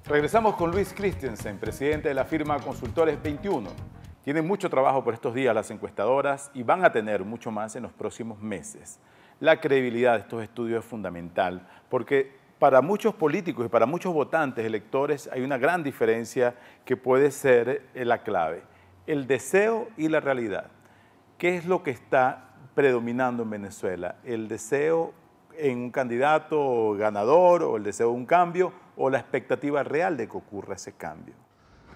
Regresamos con Luis Christensen, presidente de la firma Consultores 21. Tienen mucho trabajo por estos días las encuestadoras y van a tener mucho más en los próximos meses. La credibilidad de estos estudios es fundamental porque para muchos políticos y para muchos votantes, electores, hay una gran diferencia que puede ser la clave. El deseo y la realidad. ¿Qué es lo que está predominando en Venezuela? ¿El deseo en un candidato ganador o el deseo de un cambio o la expectativa real de que ocurra ese cambio?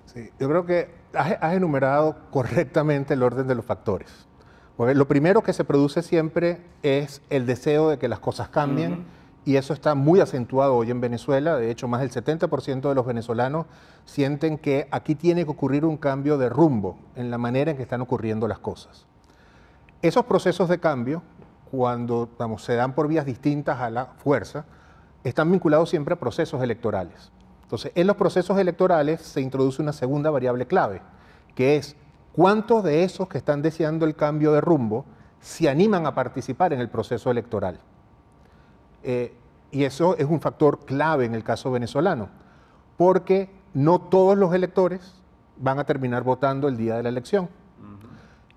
Sí, yo creo que has enumerado correctamente el orden de los factores. Porque lo primero que se produce siempre es el deseo de que las cosas cambien y eso está muy acentuado hoy en Venezuela. De hecho, más del 70% de los venezolanos sienten que aquí tiene que ocurrir un cambio de rumbo en la manera en que están ocurriendo las cosas. Esos procesos de cambio, cuando se dan por vías distintas a la fuerza, están vinculados siempre a procesos electorales. Entonces, en los procesos electorales se introduce una segunda variable clave, que es cuántos de esos que están deseando el cambio de rumbo se animan a participar en el proceso electoral. Y eso es un factor clave en el caso venezolano, porque no todos los electores van a terminar votando el día de la elección.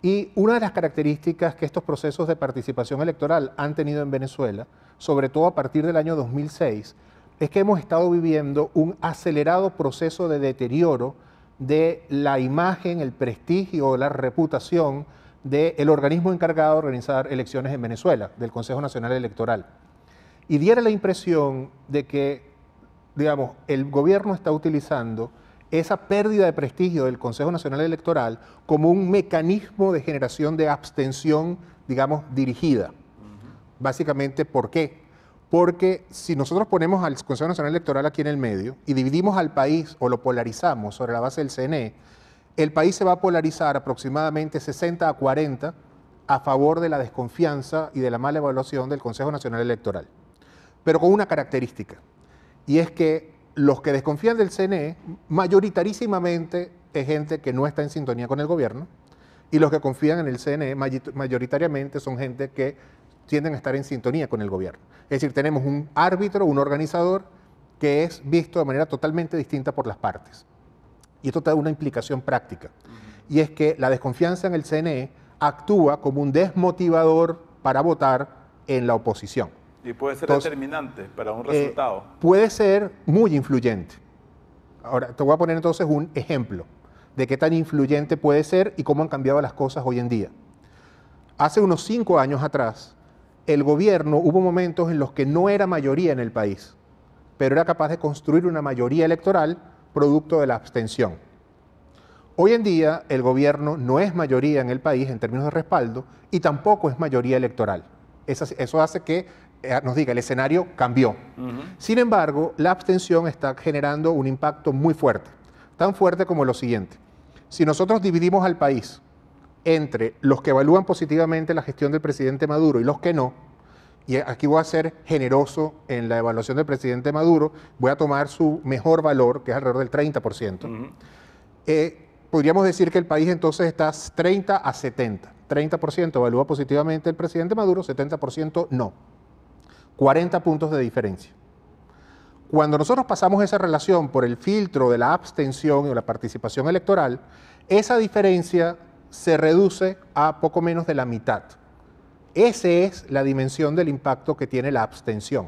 Y una de las características que estos procesos de participación electoral han tenido en Venezuela, sobre todo a partir del año 2006, es que hemos estado viviendo un acelerado proceso de deterioro de la imagen, el prestigio, la reputación del organismo encargado de organizar elecciones en Venezuela, del Consejo Nacional Electoral. Y diera la impresión de que, digamos, el gobierno está utilizando esa pérdida de prestigio del Consejo Nacional Electoral como un mecanismo de generación de abstención, digamos, dirigida. Básicamente, ¿por qué? Porque si nosotros ponemos al Consejo Nacional Electoral aquí en el medio y dividimos al país o lo polarizamos sobre la base del CNE, el país se va a polarizar aproximadamente 60 a 40 a favor de la desconfianza y de la mala evaluación del Consejo Nacional Electoral. Pero con una característica, y es que los que desconfían del CNE mayoritarísimamente es gente que no está en sintonía con el gobierno y los que confían en el CNE mayoritariamente son gente que tienden a estar en sintonía con el gobierno. Es decir, tenemos un árbitro, un organizador que es visto de manera totalmente distinta por las partes. Y esto trae una implicación práctica. Y es que la desconfianza en el CNE actúa como un desmotivador para votar en la oposición. Y puede ser determinante para un resultado. Puede ser muy influyente. Ahora, te voy a poner entonces un ejemplo de qué tan influyente puede ser y cómo han cambiado las cosas hoy en día. Hace unos 5 años atrás, el gobierno hubo momentos en los que no era mayoría en el país, pero era capaz de construir una mayoría electoral producto de la abstención. Hoy en día, el gobierno no es mayoría en el país en términos de respaldo y tampoco es mayoría electoral. Eso hace que nos diga, el escenario cambió. Sin embargo, la abstención está generando un impacto muy fuerte, tan fuerte como lo siguiente. Si nosotros dividimos al país entre los que evalúan positivamente la gestión del presidente Maduro y los que no, y aquí voy a ser generoso en la evaluación del presidente Maduro, voy a tomar su mejor valor, que es alrededor del 30%, podríamos decir que el país entonces está 30 a 70. 30% evalúa positivamente el presidente Maduro, 70% no. 40 puntos de diferencia. Cuando nosotros pasamos esa relación por el filtro de la abstención o la participación electoral, esa diferencia se reduce a poco menos de la mitad. Esa es la dimensión del impacto que tiene la abstención.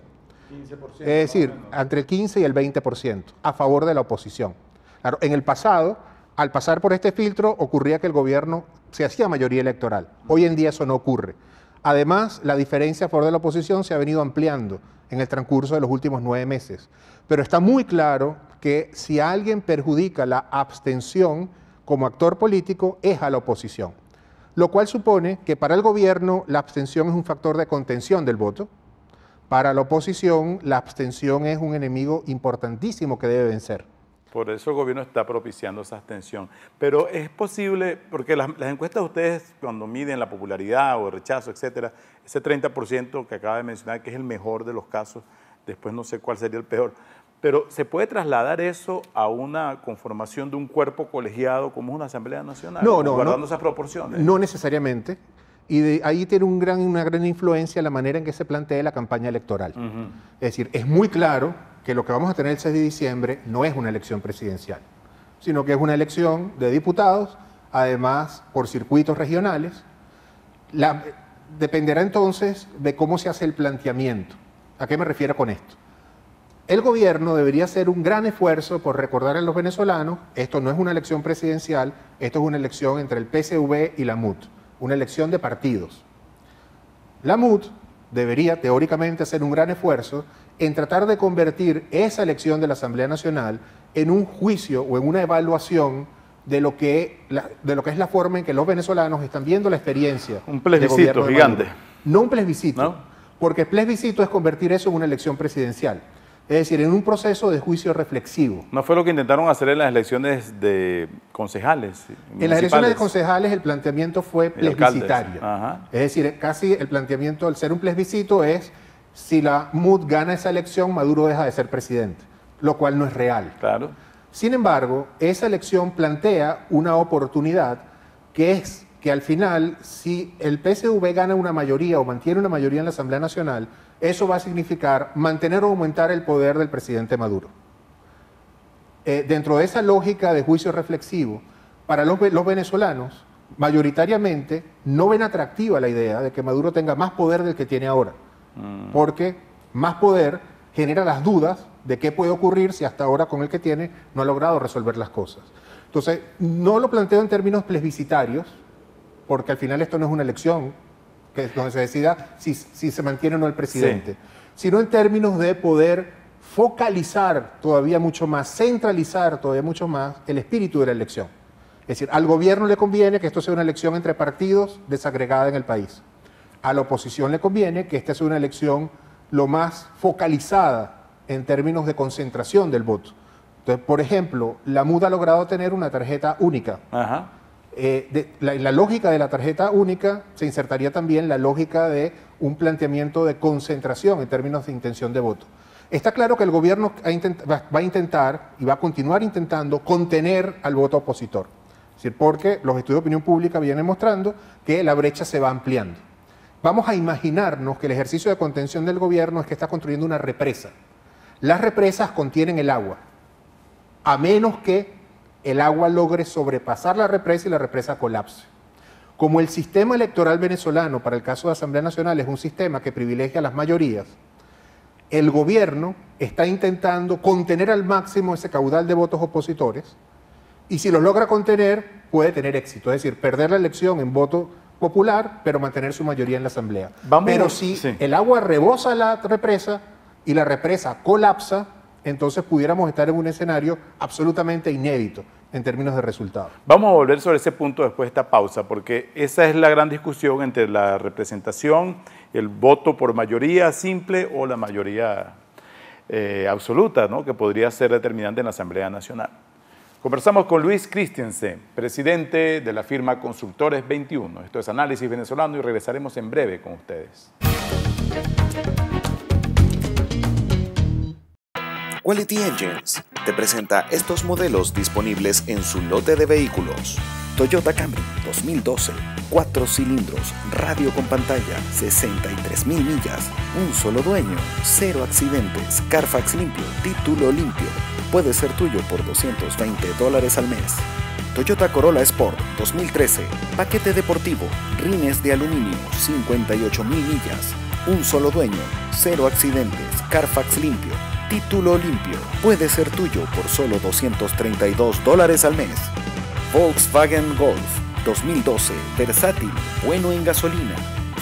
15%, es decir, entre el 15 y el 20% a favor de la oposición. Claro, en el pasado, al pasar por este filtro, ocurría que el gobierno se hacía mayoría electoral. Hoy en día eso no ocurre. Además, la diferencia a favor de la oposición se ha venido ampliando en el transcurso de los últimos 9 meses. Pero está muy claro que si alguien perjudica la abstención como actor político, es a la oposición. Lo cual supone que para el gobierno la abstención es un factor de contención del voto. Para la oposición, la abstención es un enemigo importantísimo que debe vencer. Por eso el gobierno está propiciando esa abstención. Pero es posible, porque las encuestas de ustedes, cuando miden la popularidad o el rechazo, etcétera, ese 30% que acaba de mencionar, que es el mejor de los casos, después no sé cuál sería el peor, pero ¿se puede trasladar eso a una conformación de un cuerpo colegiado como es una Asamblea Nacional? Guardando esas proporciones. No necesariamente. Y ahí tiene una gran influencia la manera en que se plantea la campaña electoral. Es decir, es muy claro que lo que vamos a tener el 6 de diciembre no es una elección presidencial, sino que es una elección de diputados, además por circuitos regionales. Dependerá entonces de cómo se hace el planteamiento. ¿A qué me refiero con esto? El gobierno debería hacer un gran esfuerzo por recordar a los venezolanos, esto no es una elección presidencial, esto es una elección entre el PSV y la MUD, una elección de partidos. La MUD debería teóricamente hacer un gran esfuerzo en tratar de convertir esa elección de la Asamblea Nacional en un juicio o en una evaluación de lo que es la forma en que los venezolanos están viendo la experiencia. Un plebiscito gigante. No un plebiscito, ¿no? Porque el plebiscito es convertir eso en una elección presidencial. Es decir, en un proceso de juicio reflexivo. ¿No fue lo que intentaron hacer en las elecciones de concejales? En las elecciones de concejales el planteamiento fue plebiscitario. Es decir, casi el planteamiento, al ser un plebiscito, es si la MUD gana esa elección, Maduro deja de ser presidente, lo cual no es real. Claro. Sin embargo, esa elección plantea una oportunidad que es que al final, si el PSV gana una mayoría o mantiene una mayoría en la Asamblea Nacional, eso va a significar mantener o aumentar el poder del presidente Maduro. Dentro de esa lógica de juicio reflexivo, para los venezolanos, mayoritariamente no ven atractiva la idea de que Maduro tenga más poder del que tiene ahora, porque más poder genera las dudas de qué puede ocurrir si hasta ahora con el que tiene no ha logrado resolver las cosas. Entonces, no lo planteo en términos plebiscitarios, porque al final esto no es una elección donde se decida si se mantiene o no el presidente, sino en términos de poder focalizar todavía mucho más, centralizar todavía mucho más el espíritu de la elección. Es decir, al gobierno le conviene que esto sea una elección entre partidos desagregada en el país. A la oposición le conviene que esta sea una elección lo más focalizada en términos de concentración del voto. Entonces, por ejemplo, la MUD ha logrado tener una tarjeta única. Ajá. La lógica de la tarjeta única se insertaría también la lógica de un planteamiento de concentración en términos de intención de voto. Está claro que el gobierno va a intentar y va a continuar intentando contener al voto opositor. Es decir, porque los estudios de opinión pública vienen mostrando que la brecha se va ampliando. Vamos a imaginarnos que el ejercicio de contención del gobierno es que está construyendo una represa. Las represas contienen el agua, a menos que el agua logre sobrepasar la represa y la represa colapse. Como el sistema electoral venezolano, para el caso de Asamblea Nacional, es un sistema que privilegia a las mayorías, el gobierno está intentando contener al máximo ese caudal de votos opositores, y si los logra contener, puede tener éxito, es decir, perder la elección en voto popular, pero mantener su mayoría en la Asamblea. Pero si el agua rebosa la represa y la represa colapsa, entonces pudiéramos estar en un escenario absolutamente inédito en términos de resultados. Vamos a volver sobre ese punto después de esta pausa, porque esa es la gran discusión entre la representación, el voto por mayoría simple o la mayoría absoluta, ¿no?, que podría ser determinante en la Asamblea Nacional. Conversamos con Luis Christensen, presidente de la firma Consultores 21. Esto es Análisis Venezolano y regresaremos en breve con ustedes. Quality Engines te presenta estos modelos disponibles en su lote de vehículos. Toyota Camry 2012, 4 cilindros, radio con pantalla, 63,000 millas, un solo dueño, 0 accidentes, Carfax limpio, título limpio. Puede ser tuyo por $220 al mes. Toyota Corolla Sport 2013, paquete deportivo, rines de aluminio, 58,000 millas, un solo dueño, 0 accidentes, Carfax limpio, título limpio. Puede ser tuyo por solo $232 al mes. Volkswagen Golf 2012, versátil, bueno en gasolina,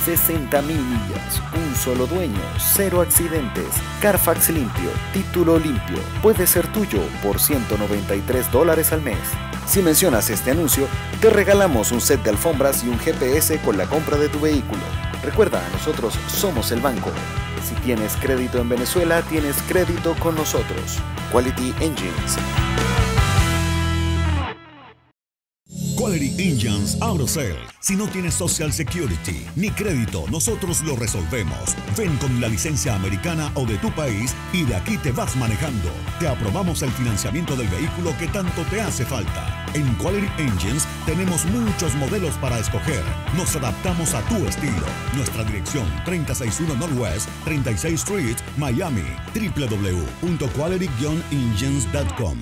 60,000 millas, un solo dueño, 0 accidentes, Carfax limpio, título limpio. Puede ser tuyo por $193 al mes. Si mencionas este anuncio, te regalamos un set de alfombras y un GPS con la compra de tu vehículo. Recuerda, nosotros somos el banco. Si tienes crédito en Venezuela, tienes crédito con nosotros. Quality Engines. Quality Engines Auto Sales. Si no tienes Social Security ni crédito, nosotros lo resolvemos. Ven con la licencia americana o de tu país y de aquí te vas manejando. Te aprobamos el financiamiento del vehículo que tanto te hace falta. En Quality Engines tenemos muchos modelos para escoger. Nos adaptamos a tu estilo. Nuestra dirección 361 Northwest 36th Street, Miami. www.quality-engines.com.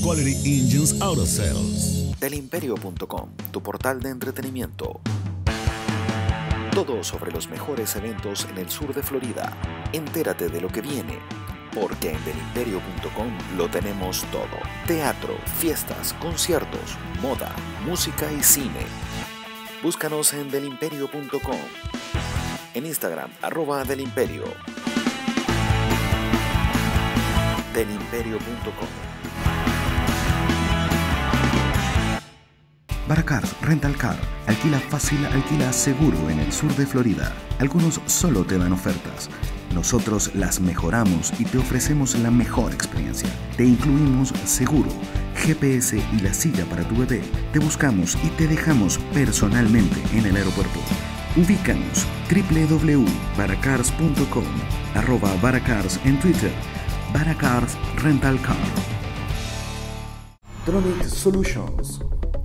Quality Engines Auto Sales. Delimperio.com, tu portal de entretenimiento. Todo sobre los mejores eventos en el sur de Florida. Entérate de lo que viene, porque en delimperio.com lo tenemos todo. Teatro, fiestas, conciertos, moda, música y cine. Búscanos en delimperio.com. En Instagram, @delimperio. Delimperio.com. Baracars Rental Car. Alquila fácil, alquila seguro en el sur de Florida. Algunos solo te dan ofertas. Nosotros las mejoramos y te ofrecemos la mejor experiencia. Te incluimos seguro, GPS y la silla para tu bebé. Te buscamos y te dejamos personalmente en el aeropuerto. Ubícanos www.baracars.com, @Baracars en Twitter, Baracars Rental Car. Tronic Solutions.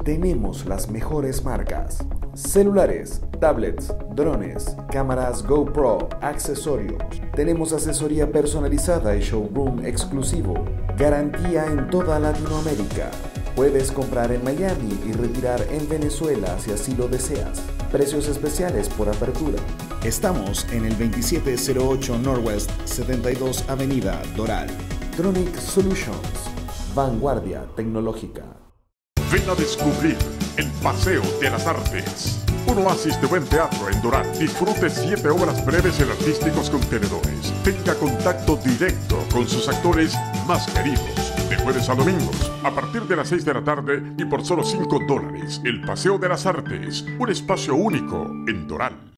Tenemos las mejores marcas: celulares, tablets, drones, cámaras GoPro, accesorios. Tenemos asesoría personalizada y showroom exclusivo. Garantía en toda Latinoamérica. Puedes comprar en Miami y retirar en Venezuela si así lo deseas. Precios especiales por apertura. Estamos en el 2708 Northwest 72 Avenida Doral. Tronic Solutions. Vanguardia tecnológica. Ven a descubrir el Paseo de las Artes. Un oasis de buen teatro en Doral. Disfrute 7 obras breves y artísticos contenedores. Tenga contacto directo con sus actores más queridos. De jueves a domingos, a partir de las 6 de la tarde y por solo $5. El Paseo de las Artes, un espacio único en Doral.